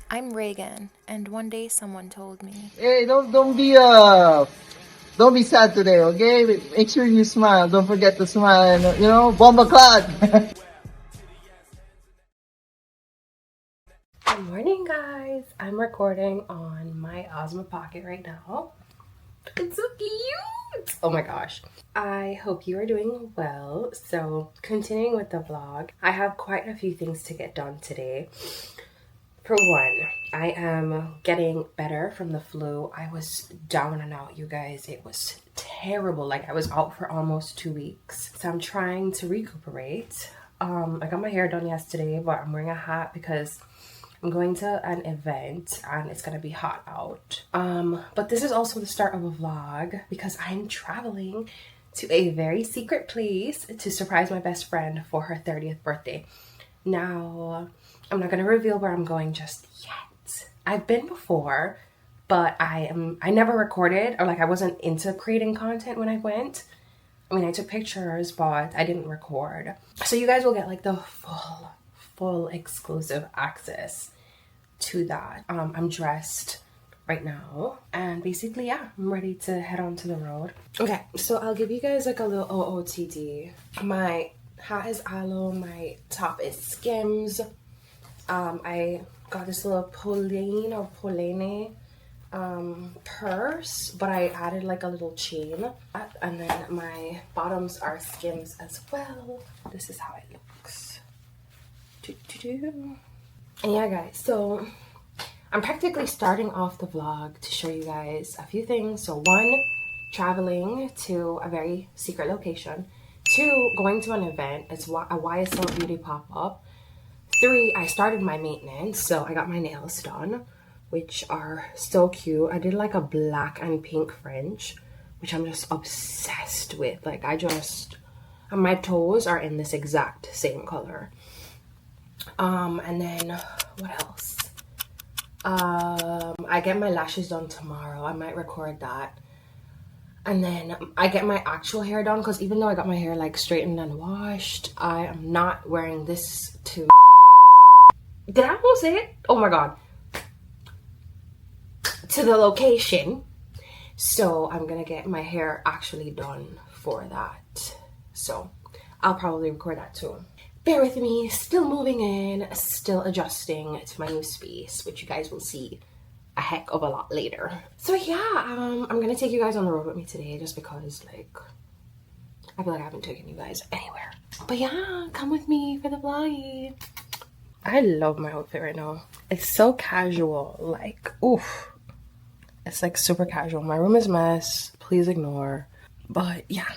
I'm Reagan, and one day someone told me, Hey, don't be sad today, okay? Make sure you smile. Don't forget to smile and bomba clot. Good morning, guys. I'm recording on my Osmo Pocket right now. It's so cute. Oh my gosh. I hope you are doing well. So continuing with the vlog, I have quite a few things to get done today. For one, I am getting better from the flu. I was down and out, you guys. It was terrible. Like, I was out for almost 2 weeks. So I'm trying to recuperate. I got my hair done yesterday, but I'm wearing a hat because I'm going to an event and it's gonna be hot out. But this is also the start of a vlog because I'm traveling to a very secret place to surprise my best friend for her 30th birthday. Now, I'm not gonna reveal where I'm going just yet. I've been before, but I never recorded, or like I wasn't into creating content when I went. I mean, I took pictures, but I didn't record. So you guys will get like the full exclusive access to that. I'm dressed right now and basically, yeah, I'm ready to head on to the road. Okay, so I'll give you guys like a little OOTD. My hat is aloe, my top is Skims. I got this little Pauline purse, but I added like a little chain, and then my bottoms are Skims as well. This is how it looks. And yeah, guys, so I'm practically starting off the vlog to show you guys a few things. So one, traveling to a very secret location. Two, going to an event. It's a YSL beauty pop-up. 3, I started my maintenance, so I got my nails done, which are so cute. I did like a black and pink French, which I'm just obsessed with. Like, and my toes are in this exact same color. And then what else? I get my lashes done tomorrow. I might record that. And then I get my actual hair done, because even though I got my hair like straightened and washed, I am not wearing this to... Did I almost say it? Oh my god. To the location. So I'm gonna get my hair actually done for that. So I'll probably record that too. Bear with me, still moving in, still adjusting to my new space, which you guys will see a heck of a lot later. So yeah, I'm gonna take you guys on the road with me today just because, like, I feel like I haven't taken you guys anywhere. But yeah, come with me for the vlog. I love my outfit right now. It's so casual, like, oof. It's like super casual. My room is a mess, please ignore. But yeah,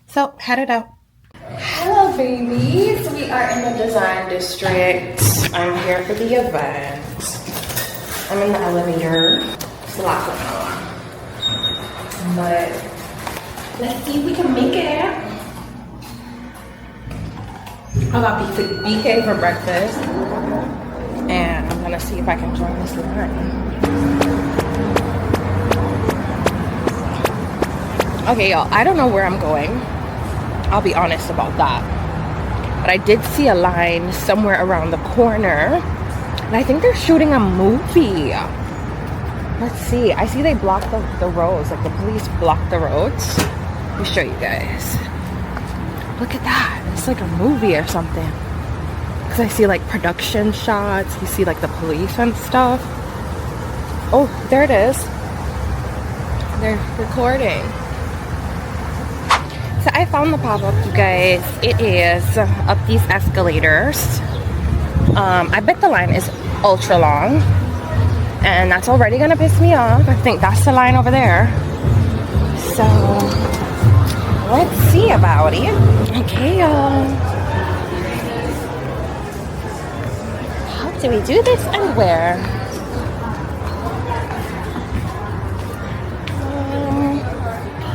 so headed out. Hello babies, we are in the design district. I'm here for the event. I'm in the elevator. It's a lot going on. But let's see if we can make it. I got BK for breakfast, and I'm gonna see if I can join this line. Okay, y'all, I don't know where I'm going. I'll be honest about that. But I did see a line somewhere around the corner, and I think they're shooting a movie. Let's see. I see they blocked the roads, like the police blocked the roads. Let me show you guys. Look at that. It's like a movie or something. Because I see like production shots. You see like the police and stuff. Oh, there it is. They're recording. So I found the pop-up, you guys. It is up these escalators. I bet the line is ultra long. And that's already gonna piss me off. I think that's the line over there. So... let's see about it. Okay, y'all. How do we do this and where?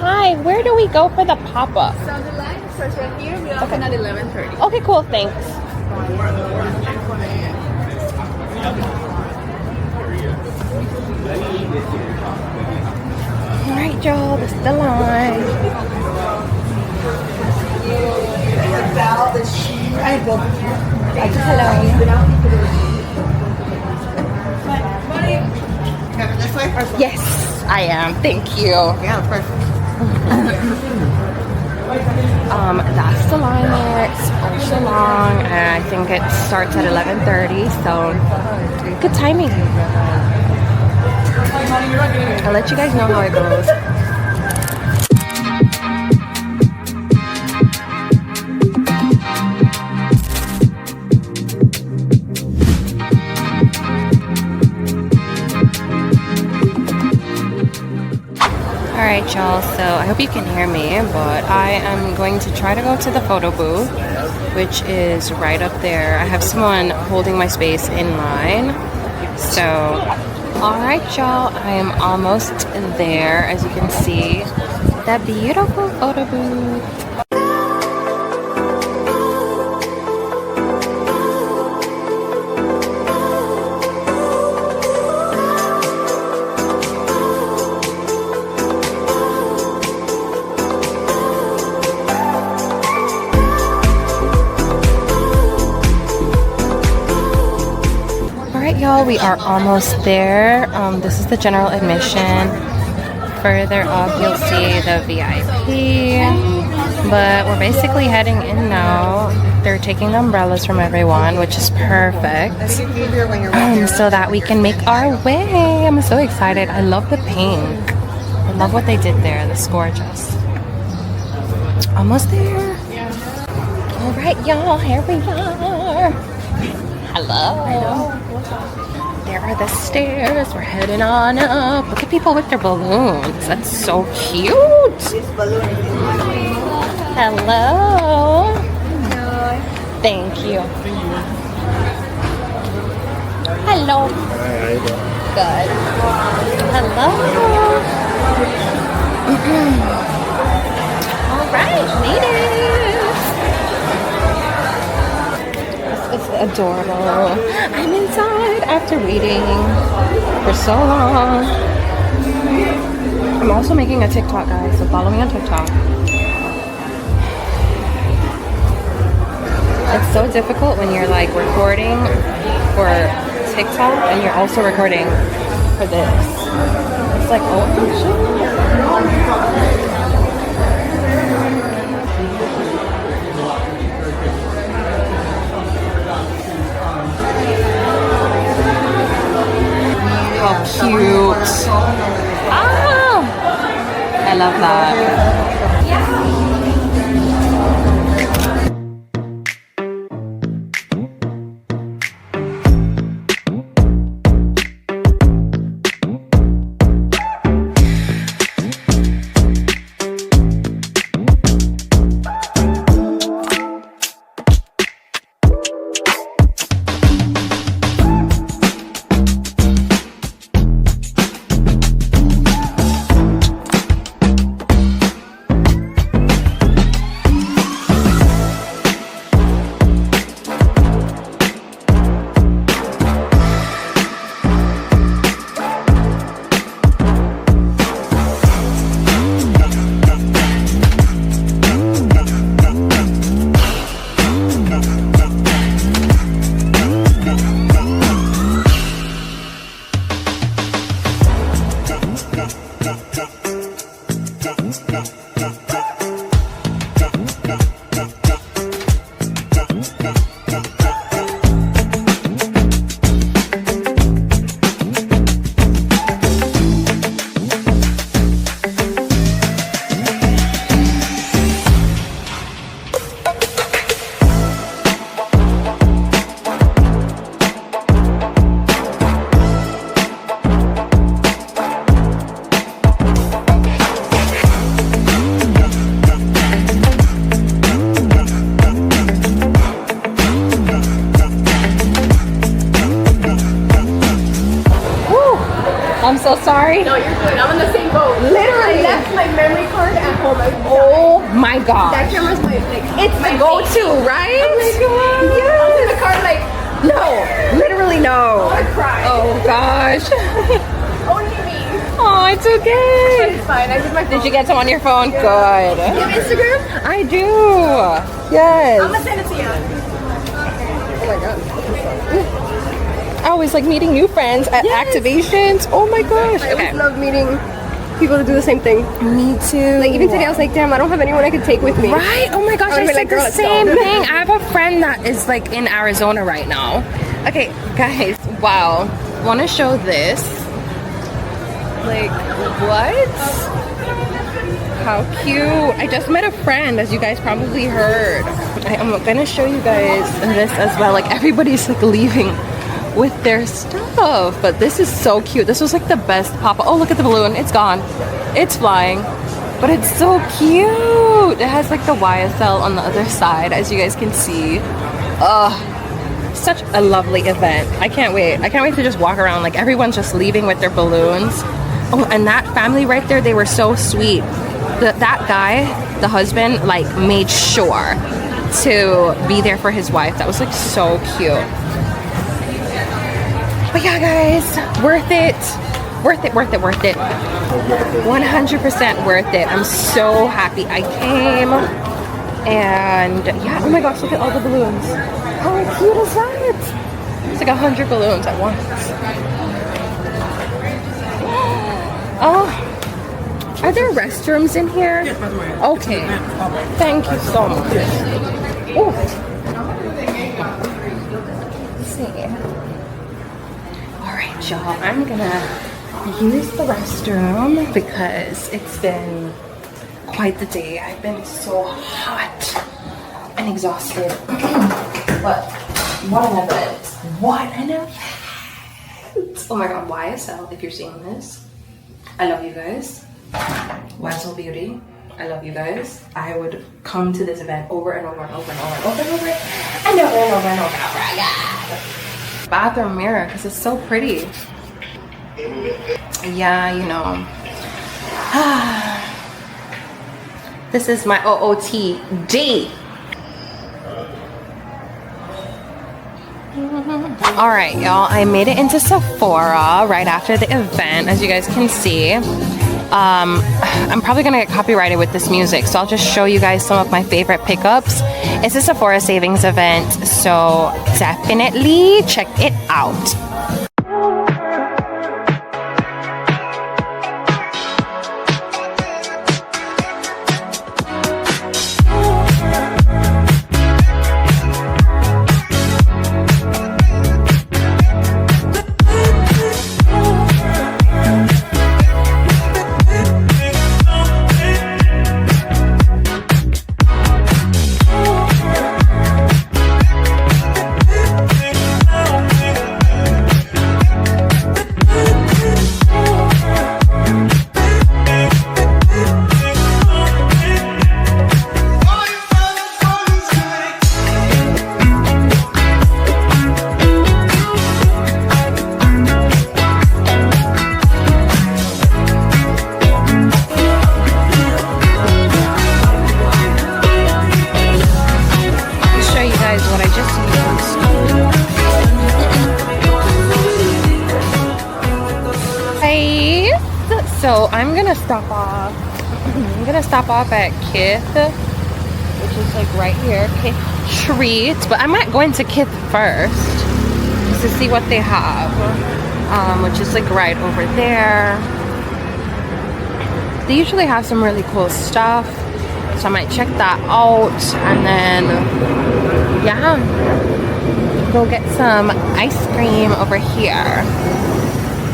Hi, where do we go for the pop-up? So the line starts right here. We open at 11:30. Okay, cool, thanks. Alright, y'all, this is the line. Hello. Yes, I am. Thank you. Yeah, perfect. That's the line there. It's also long, and I think it starts at 11:30. So good timing. I'll let you guys know how it goes. Alright y'all, so I hope you can hear me, but I am going to try to go to the photo booth, which is right up there. I have someone holding my space in line. So, alright y'all, I am almost there, as you can see. That beautiful photo booth. Y'all, we are almost there. This is the general admission. Further up, you'll see the VIP. But we're basically heading in now. They're taking the umbrellas from everyone, which is perfect. So that we can make our way. I'm so excited. I love the pink. I love what they did there. That's gorgeous. Almost there. All right, y'all. Here we are. Hello. There are the stairs. We're heading on up. Look at people with their balloons. That's so cute. Hello. Thank you. Hello. Good. Hello. All right, ladies. It's adorable. I'm inside after waiting for so long. I'm also making a TikTok, guys, so follow me on TikTok. It's so difficult when you're like recording for TikTok and you're also recording for this. It's like, oh shit. How cute. Ah! I love that. I'm so sorry. No, you're good. I'm in the same boat. Literally. I left my memory card at home. Oh my god. That camera's my It's my go-to, right? Oh my god. Yes. I'm in the car like, No, literally no. I cried. Oh gosh. Only me. Oh, it's okay. It's fine. I did my phone. Did you get some on your phone? Yeah. Good. You have Instagram? I do. Yes. I'm gonna send it to you. Oh my god. Oh always like meeting new friends at activations. Oh my gosh. I always love meeting people to do the same thing. Me too. Like even today I was like, damn, I don't have anyone I could take with me. Right? Oh my gosh, I would've said been like, girl, the let's same go. thing. I have a friend that is like in Arizona right now. Okay, guys, wow. Want to show this? Like, what? How cute. I just met a friend, as you guys probably heard. I'm gonna show you guys this as well. Like everybody's like leaving with their stuff, but this is so cute. This was like the best pop-up. Oh, look at the balloon. It's gone. It's flying, but it's so cute. It has like the YSL on the other side, as you guys can see. Such a lovely event. I can't wait. I can't wait to just walk around. Like everyone's just leaving with their balloons. Oh, and that family right there, they were so sweet. That guy, the husband, like made sure to be there for his wife. That was like so cute. But yeah, guys, worth it. Worth it, worth it, worth it. 100% worth it. I'm so happy I came. And yeah, oh my gosh, look at all the balloons. How cute is that? It's like 100 balloons at once. Oh, are there restrooms in here? Okay. Thank you so much. Oh. Let's see. Alright, y'all. I'm gonna use the restroom because it's been quite the day. I've been so hot and exhausted. But what an event. What an event. Oh my god, YSL, if you're seeing this. I love you guys. YSL Beauty, I love you guys. I would come to this event over and over and over and over and over and over and over and over and over and over again. Bathroom mirror, because it's so pretty. Yeah, you know. This is my OOTD. All right, y'all, I made it into Sephora right after the event, as you guys can see. I'm probably gonna get copyrighted with this music, so I'll just show you guys some of my favorite pickups. It's a Sephora Savings Event, so definitely check it out. So I'm gonna stop off. I'm gonna stop off at Kith, which is like right here. Kith Treat, but I might go into Kith first just to see what they have, which is like right over there. They usually have some really cool stuff, so I might check that out, and then yeah, go get some ice cream over here.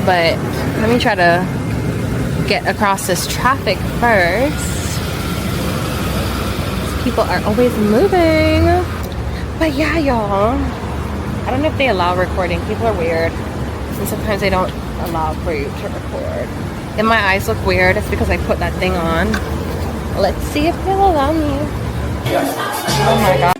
But let me try to get across this traffic first. People are always moving. But yeah, y'all, I don't know if they allow recording. People are weird, and sometimes they don't allow for you to record. If my eyes look weird, it's because I put that thing on. Let's see if they'll allow me. Oh my god.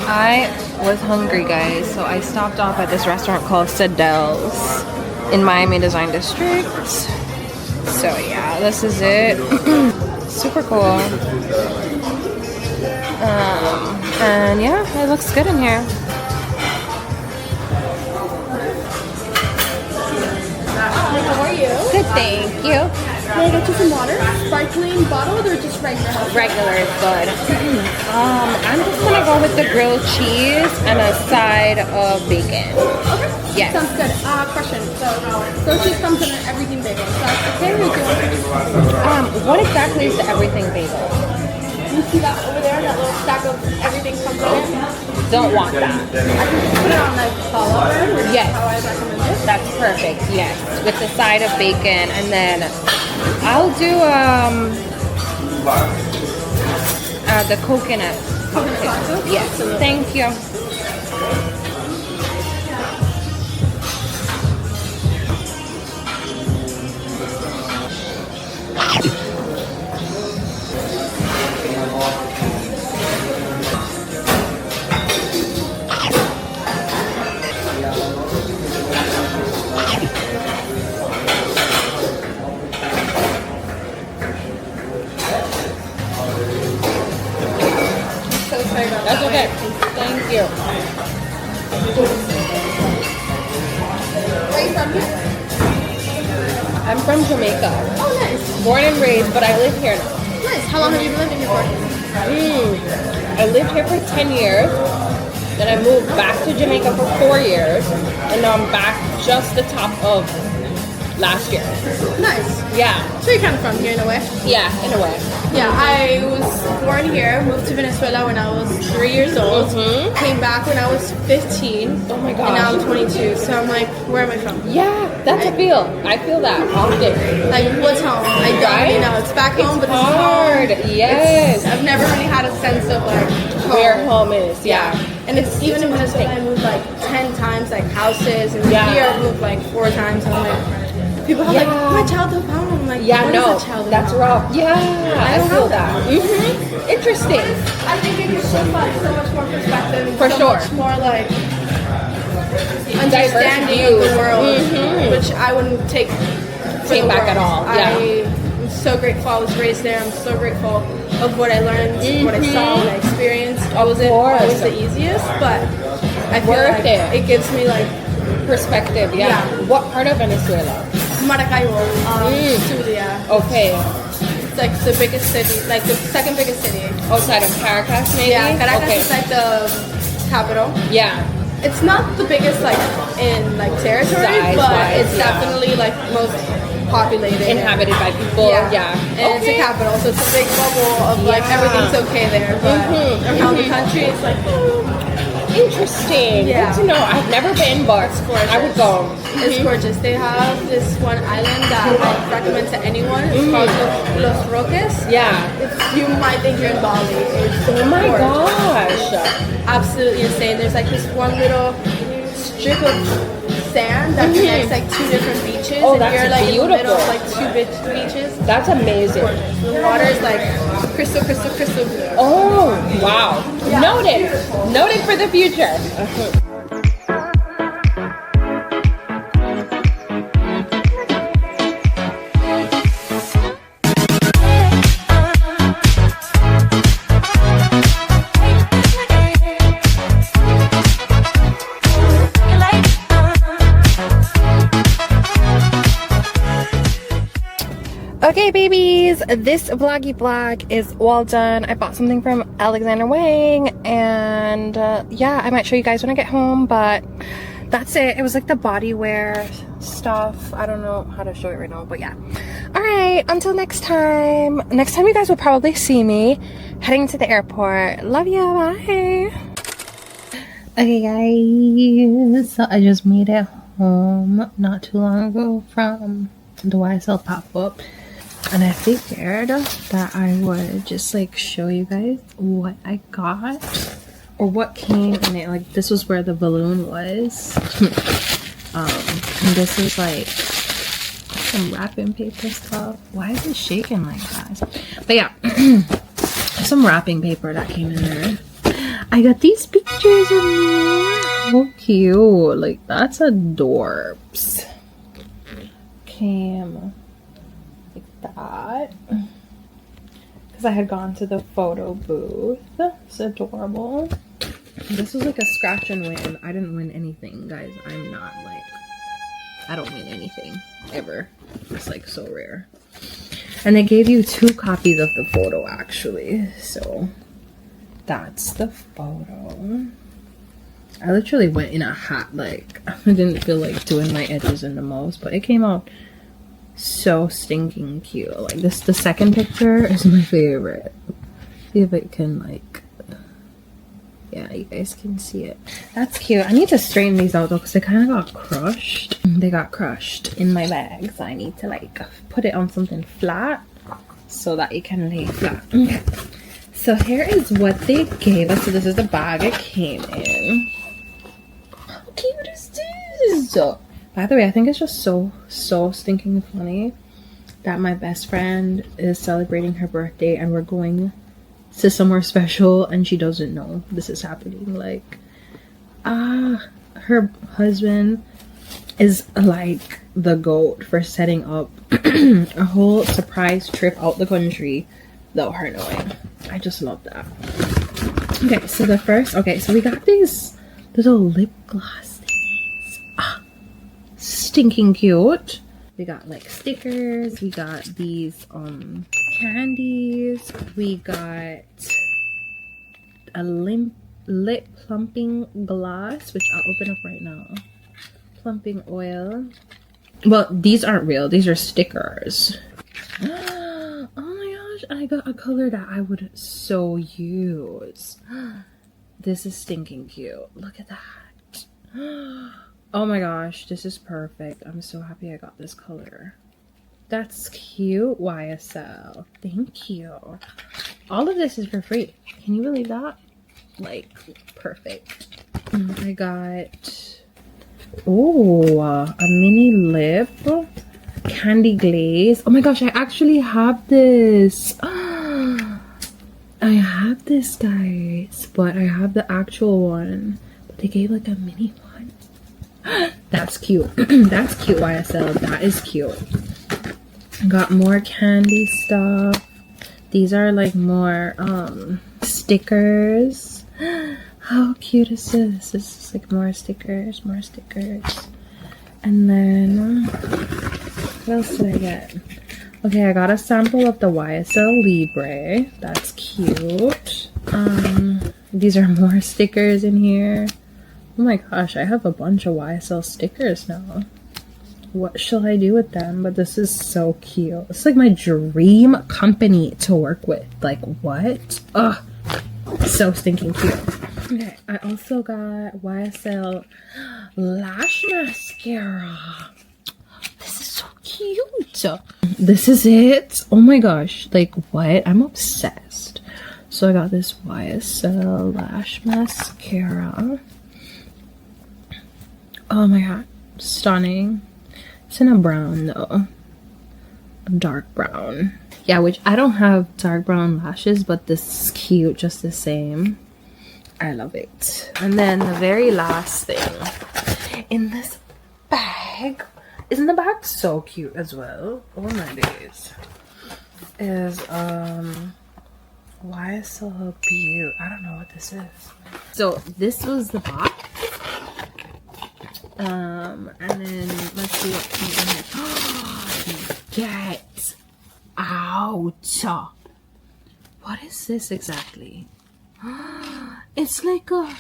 I was hungry, guys, so I stopped off at this restaurant called Sadel's in Miami Design District. So yeah, this is it. Super cool. And yeah, it looks good in here. How are you? Good, thank you. Can I get you some water? Sparkling bottled or just regular? Regular is good. I'm just gonna go with the grilled cheese and a side of bacon. Okay. Yes. Sounds good. Question. So, grilled cheese comes in everything bagel. So that's okay. Or do you want to do What exactly is the everything bagel? you see that over there? That little stack of everything comes in it? Don't want that. I can put it on like follow bread, which Yes. is how I recommend it. That's perfect. Yes, with the side of bacon, and then I'll do the coconut. Coconut salsa? Yes. Thank you. So sorry about That's that. okay. Thank you. Where are you from here? I'm from Jamaica. Oh, nice. Born and raised, but I live here now. Nice. How long have you been living here for? I lived here for 10 years. Then I moved back to Jamaica for 4 years. And now I'm back just the top of last year. Nice. Yeah. So you're kind of from here in a way? Yeah, in a way. Yeah, I was born here, moved to Venezuela when I was 3 years old, came back when I was 15, Oh my and now I'm gosh. 22, so I'm like, where am I from? Yeah, that's a feel. I feel that often. Like, what's home? I don't really know. It's back home, but it's Hard. home. Yes. I've never really had a sense of like Where home is. Yeah. And it's even in Venezuela, I moved like 10 times, like houses, and Yeah. here I moved like 4 times. And I'm like, people have like, my childhood home. I'm like, Yeah, what no, is a childhood that's home? rough. Yeah, I don't feel have that. Interesting. I think it gives so much more perspective and For so sure. much more like Diverse understanding of views. the world, which I wouldn't take for Take the back world. at all, yeah. I'm so grateful I was raised there. I'm so grateful of what I learned, what I saw, what I experienced. It wasn't always the easiest, but I feel Worth like it. it gives me like Perspective, yeah. Yeah. What part of Venezuela? Maracaibo, Zulia. Okay. It's like the biggest city, like the second biggest city. Outside of Caracas, maybe? Yeah, Caracas Okay. is like the capital. Yeah. It's not the biggest like in like territory, but Size-wise, it's yeah. definitely like most populated. Inhabited by people. Yeah. And it's a capital, so it's a big bubble of like Yeah. everything's okay there. But around the country, it's like Interesting. Yeah. Good to know. I've never been, but I would go. it's gorgeous. They have this one island that I recommend to anyone. It's called Los Roques. Yeah. You might think you're in Bali. It's Oh my gorgeous. gosh. Absolutely insane. There's like this one little strip of sand that connects like 2 different beaches, Oh, and that's you're like in the middle of beautiful. like 2 beaches. That's amazing. The water is like crystal blue. Oh, wow. Noted. Noted for the future. Okay, babies, this vloggy vlog is all done. I bought something from Alexander Wang, and yeah, I might show you guys when I get home, but that's it. It was like the body wear stuff. I don't know how to show it right now, but yeah. All right, until next time. Next time you guys will probably see me heading to the airport. Love you, bye. Okay, guys, so I just made it home not too long ago from the YSL pop-up. And I figured that I would just like show you guys what I got or what came in it. Like this was where the balloon was. And this is like some wrapping paper stuff. Why is it shaking like that? But yeah, some wrapping paper that came in there. I got these pictures of me. How cute. Like, that's adorbs. Came like that. Because I had gone to the photo booth. It's adorable. This was like a scratch and win. I didn't win anything, guys. I'm not like, I don't win anything ever. It's like so rare. And they gave you 2 copies of the photo actually. So that's the photo. I literally went in a hat. Like, I didn't feel like doing my edges in the most, but it came out so stinking cute. Like this, the second picture is my favorite. See if it can like, yeah, you guys can see it. That's cute. I need to straighten these out though because they kind of got crushed. They got crushed in my bag, so I need to like put it on something flat so that it can lay flat. Okay. So here is what they gave us. So this is the bag it came in. How cute is this? By the way, I think it's just so stinking funny that my best friend is celebrating her birthday and we're going to somewhere special and she doesn't know this is happening. Like, her husband is like the GOAT for setting up a whole surprise trip out the country without her knowing. I just love that. Okay, so the first, so we got these little lip gloss things. Stinking cute. We got like stickers, we got these candies, we got a lip plumping gloss, which I'll open up right now. Plumping oil. Well, these aren't real, these are stickers. Oh my gosh, I got a color that I would so use. This is stinking cute. Look at that. Oh my gosh, this is perfect. I'm so happy I got this color. That's cute, YSL. Thank you. All of this is for free. Can you believe that? Like, perfect. I got, a mini lip. Candy glaze. Oh my gosh, I actually have this. I have this, guys. But I have the actual one. But they gave like a mini one. That's cute. That's cute, YSL. That is cute. I got more candy stuff. These are like more stickers. How cute is this? This is like more stickers. And then what else did I get? Okay, I got a sample of the YSL Libre. That's cute. These are more stickers in here. Oh my gosh, I have a bunch of YSL stickers now. What shall I do with them? But this is so cute. It's like my dream company to work with. Like, what? Ugh. So stinking cute. Okay, I also got YSL lash mascara. This is so cute. This is it. Oh my gosh. Like, what? I'm obsessed. So I got this YSL lash mascara. Oh my god, stunning. It's in a brown though, a dark brown. Yeah, which I don't have dark brown lashes, but this is cute just the same. I love it. And then the very last thing in this bag, isn't the bag so cute as well? Oh my days. Is YSL Beauty. I don't know what this is. So this was the box. And then let's see what came in here. Get out! What is this exactly? It's like a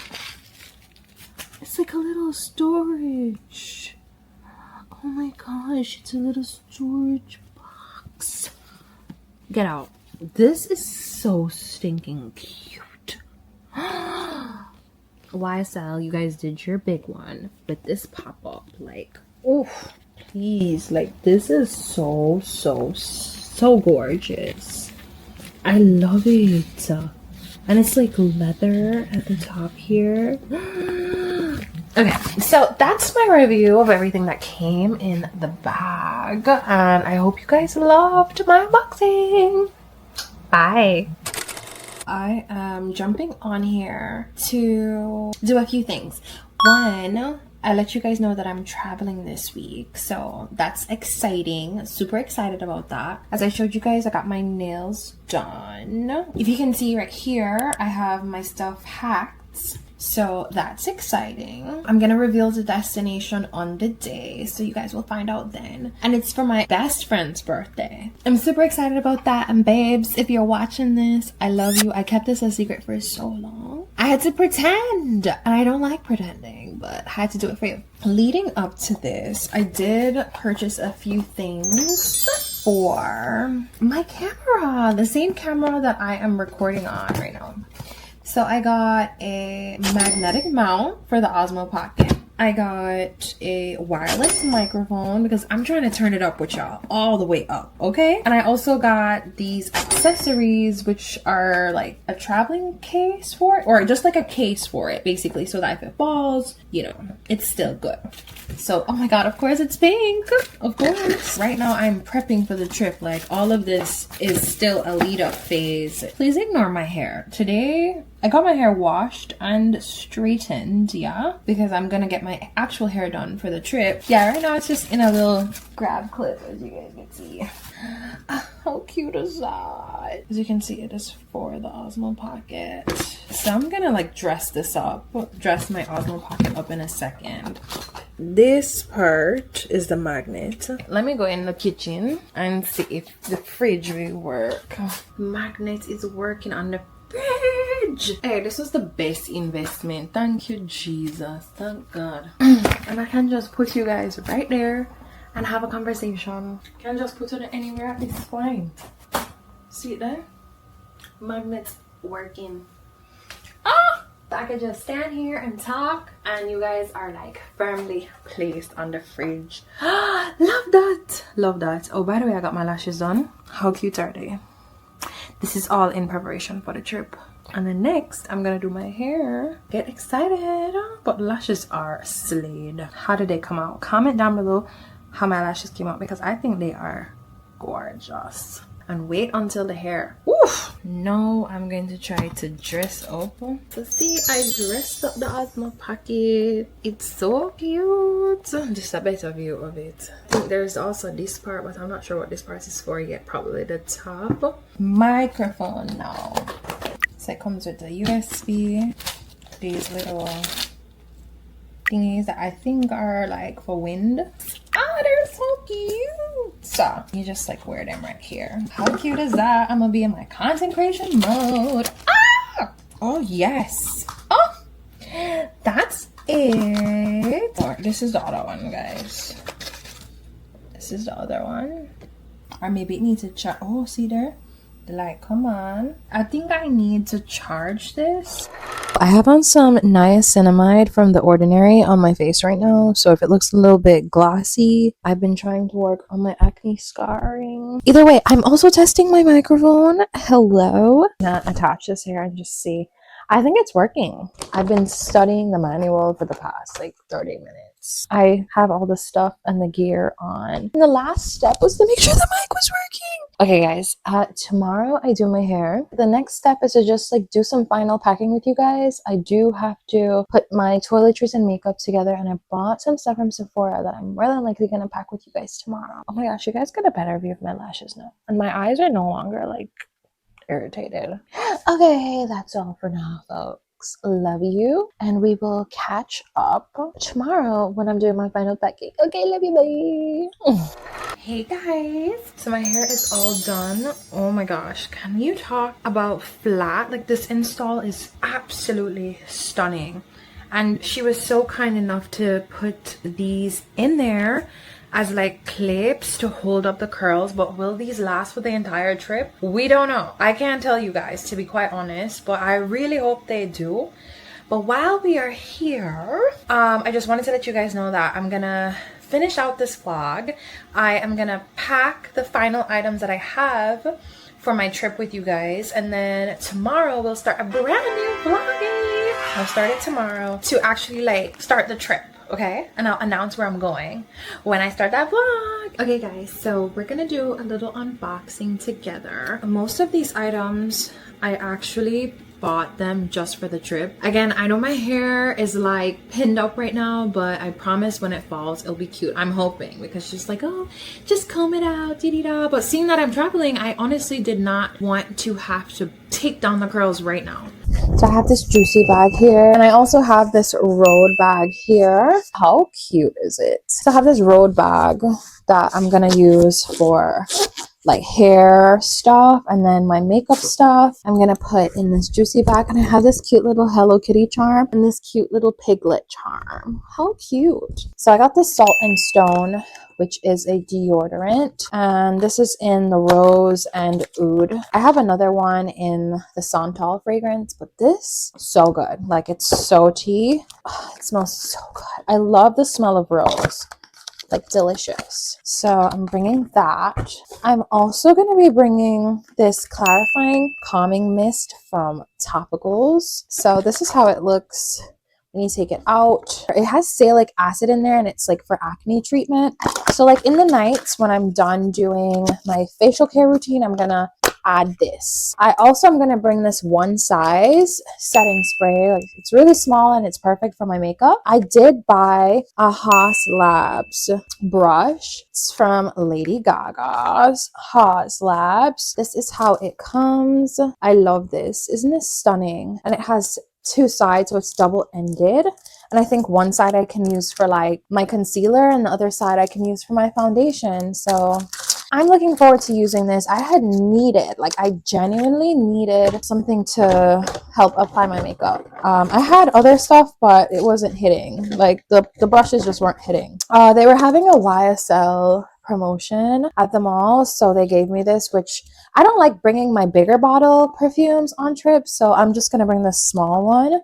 little storage. Oh my gosh, it's a little storage box. Get out. This is so stinking cute. YSL, you guys did your big one, but this pop-up, like, oh, please, like, this is so gorgeous. I love it. And it's like leather at the top here. Okay, so that's my review of everything that came in the bag, and I hope you guys loved my unboxing. Bye. I am jumping on here to do a few things. One, I let you guys know that I'm traveling this week, so that's exciting. Super excited about that. As I showed you guys, I got my nails done. If you can see right here, I have my stuff hacked. So that's exciting. I'm gonna reveal the destination on the day, so you guys will find out then. And it's for my best friend's birthday. I'm super excited about that. And babes, if you're watching this, I love you. I kept this a secret for so long. I had to pretend, and I don't like pretending, but I had to do it for you. Leading up to this, I did purchase a few things for my camera, the same camera that I am recording on right now. So I got a magnetic mount for the Osmo Pocket. I got a wireless microphone because I'm trying to turn it up with y'all all the way up, okay? And I also got these accessories, which are like a traveling case for it, or just like a case for it, basically, so that if it falls, you know, it's still good. So, oh my god, of course it's pink, of course. Right now I'm prepping for the trip. Like, all of this is still a lead up phase. Please ignore my hair. Today, I got my hair washed and straightened, yeah, because I'm gonna get my actual hair done for the trip. Yeah, right now it's just in a little grab clip, as you guys can see. How cute is that? As you can see, it is for the Osmo Pocket. So I'm gonna like dress this up, dress my Osmo Pocket up in a second. This part is the magnet. Let me go in the kitchen and see if the fridge will work. Magnet is working on the fridge. Hey, this was the best investment. Thank you, Jesus. Thank God. And I can just put you guys right there and have a conversation. Can just put it anywhere at this point. See it there? Magnet's working. I could just stand here and talk, and you guys are like firmly placed on the fridge. Love that. Love that. Oh, by the way, I got my lashes done. How cute are they? This is all in preparation for the trip. And then next, I'm gonna do my hair. Get excited. But the lashes are slayed. How did they come out? Comment down below how my lashes came out, because I think they are gorgeous. And wait until the hair. Oof! Now I'm going to try to dress up. So see, I dressed up the Osmo Pocket. It's so cute. Just a better view of it. I think there's also this part, but I'm not sure what this part is for yet. Probably the top. Microphone now. So it comes with the USB. These little thingies that I think are like for wind. Oh, they're so cute. So you just like wear them right here. How cute is that? I'm gonna be in my content creation mode. Ah! Oh yes. Oh, that's it. Or this is the other one, guys. This is the other one. Or maybe it needs to charge. Oh, see there? The light, come on. I think I need to charge this. I have on some niacinamide from The Ordinary on my face right now, so if it looks a little bit glossy, I've been trying to work on my acne scarring. Either way, I'm also testing my microphone. Hello. Not attach this here and just see. I think it's working. I've been studying the manual for the past like 30 minutes. I have all the stuff and the gear on. And the last step was to make sure the mic was working. Okay guys, tomorrow I do my hair. The next step is to just like do some final packing with you guys. I do have to put my toiletries and makeup together, and I bought some stuff from Sephora that I'm more than likely gonna pack with you guys tomorrow. Oh my gosh, you guys get a better view of my lashes now. And my eyes are no longer like irritated. Okay, that's all for now, folks. Love you, and we will catch up tomorrow when I'm doing my final packing. Okay, love you, bye. Hey guys, so my hair is all done. Oh my gosh, can you talk about flat? Like, this install is absolutely stunning, and she was so kind enough to put these in there as like clips to hold up the curls. But will these last for the entire trip? We don't know. I can't tell you guys, to be quite honest, but I really hope they do. But while we are here, I just wanted to let you guys know that I'm gonna finish out this vlog. I am gonna pack the final items that I have for my trip with you guys, and then tomorrow we'll start a brand new vlogging. I'll start it tomorrow to actually like start the trip. okay? And I'll announce where I'm going when I start that vlog. Okay guys, so we're gonna do a little unboxing together. Most of these items I actually bought them just for the trip. Again, I know my hair is like pinned up right now, but I promise when it falls it'll be cute. I'm hoping, because she's like, oh, just comb it out, dee-dee-da. But seeing that I'm traveling, I honestly did not want to have to take down the curls right now. So I have this juicy bag here, and I also have this road bag here. How cute is it? So I have this road bag that I'm gonna use for like hair stuff, and then my makeup stuff I'm gonna put in this juicy bag. And I have this cute little Hello Kitty charm and this cute little piglet charm. How cute. So I got this Salt and Stone, which is a deodorant, and this is in the rose and oud. I have another one in the Santal fragrance, but this, so good. Like, it's so tea. Oh, it smells so good. I love the smell of rose. Like, delicious. So I'm bringing that. I'm also going to be bringing this clarifying calming mist from Topicals. So this is how it looks when you take it out. It has salicylic acid in there, and it's like for acne treatment. So like in the nights when I'm done doing my facial care routine, I'm gonna add this. I also am gonna bring this one size setting spray. Like, it's really small and it's perfect for my makeup. I did buy a Haas Labs brush. It's from Lady Gaga's Haas Labs. This is how it comes. I love this. Isn't this stunning? And it has two sides, so it's double-ended. And I think one side I can use for like my concealer, and the other side I can use for my foundation. So I'm looking forward to using this. I had needed, like, I genuinely needed something to help apply my makeup. I had other stuff, but it wasn't hitting. Like, the brushes just weren't hitting. They were having a YSL promotion at the mall, so they gave me this, which I don't like bringing my bigger bottle perfumes on trips, so I'm just gonna bring this small one,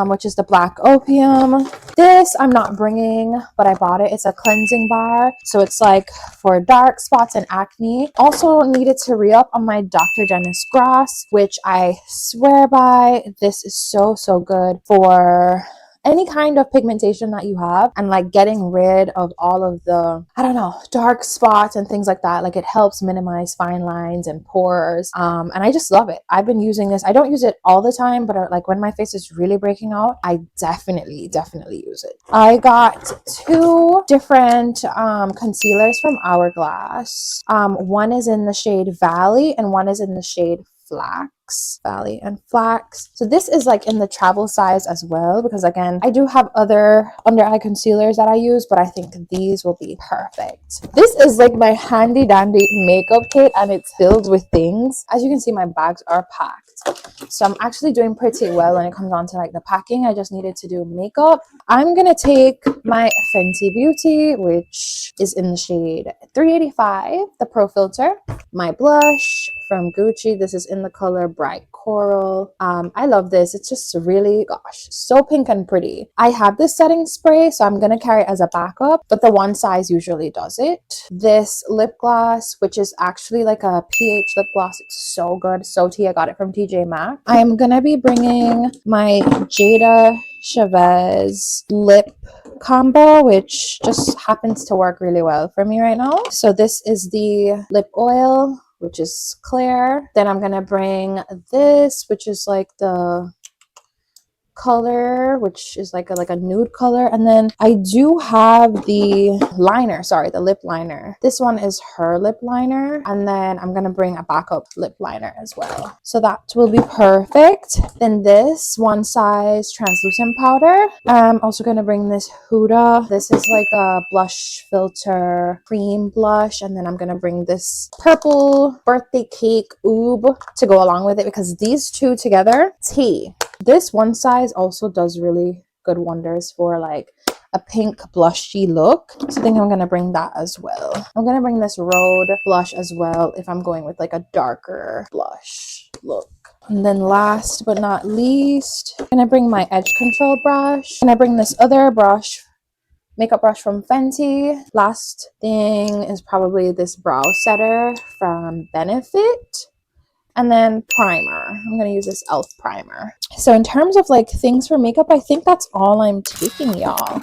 which is the Black Opium. This I'm not bringing, but I bought it. It's a cleansing bar, so it's like for dark spots and acne. Also needed to re-up on my Dr. Dennis Gross, which I swear by. This is so good for any kind of pigmentation that you have, and like getting rid of all of the, I don't know, dark spots and things like that. Like, it helps minimize fine lines and pores, and I just love it. I've been using this. I don't use it all the time, but like when my face is really breaking out, I definitely use it. I got two different concealers from Hourglass. One is in the shade Valley and one is in the shade Flax. Valley and Flax. So this is like in the travel size as well, because again, I do have other under eye concealers that I use, but I think these will be perfect. This is like my handy dandy makeup kit, and it's filled with things. As you can see, my bags are packed, so I'm actually doing pretty well when it comes on to like the packing. I just needed to do makeup. I'm gonna take my Fenty Beauty, which is in the shade 385, the Pro Filter. My blush from Gucci. This is in the color Bright Coral. I love this. It's just really, gosh, so pink and pretty. I have this setting spray, so I'm gonna carry it as a backup, but the one size usually does it. This lip gloss, which is actually like a pH lip gloss. It's so good, so tea. I got it from TJ Maxx. I'm gonna be bringing my Jada Chavez lip combo, which just happens to work really well for me right now. So this is the lip oil, which is clear. Then I'm gonna bring this, which is like the color, which is like a nude color. And then I do have the liner, sorry, the lip liner. This one is her lip liner, and then I'm gonna bring a backup lip liner as well, so that will be perfect. Then this one size translucent powder. I'm also gonna bring this Huda. This is like a blush filter cream blush, and then I'm gonna bring this purple birthday cake oob to go along with it, because these two together, tea. This one size also does really good wonders for like a pink blushy look, so I think I'm gonna bring that as well. I'm gonna bring this Rhode blush as well if I'm going with like a darker blush look. And then last but not least, I'm gonna bring my edge control brush, and I bring this other brush, makeup brush from Fenty. Last thing is probably this brow setter from Benefit. And then primer. I'm going to use this e.l.f. primer. So in terms of like things for makeup, I think that's all I'm taking, y'all.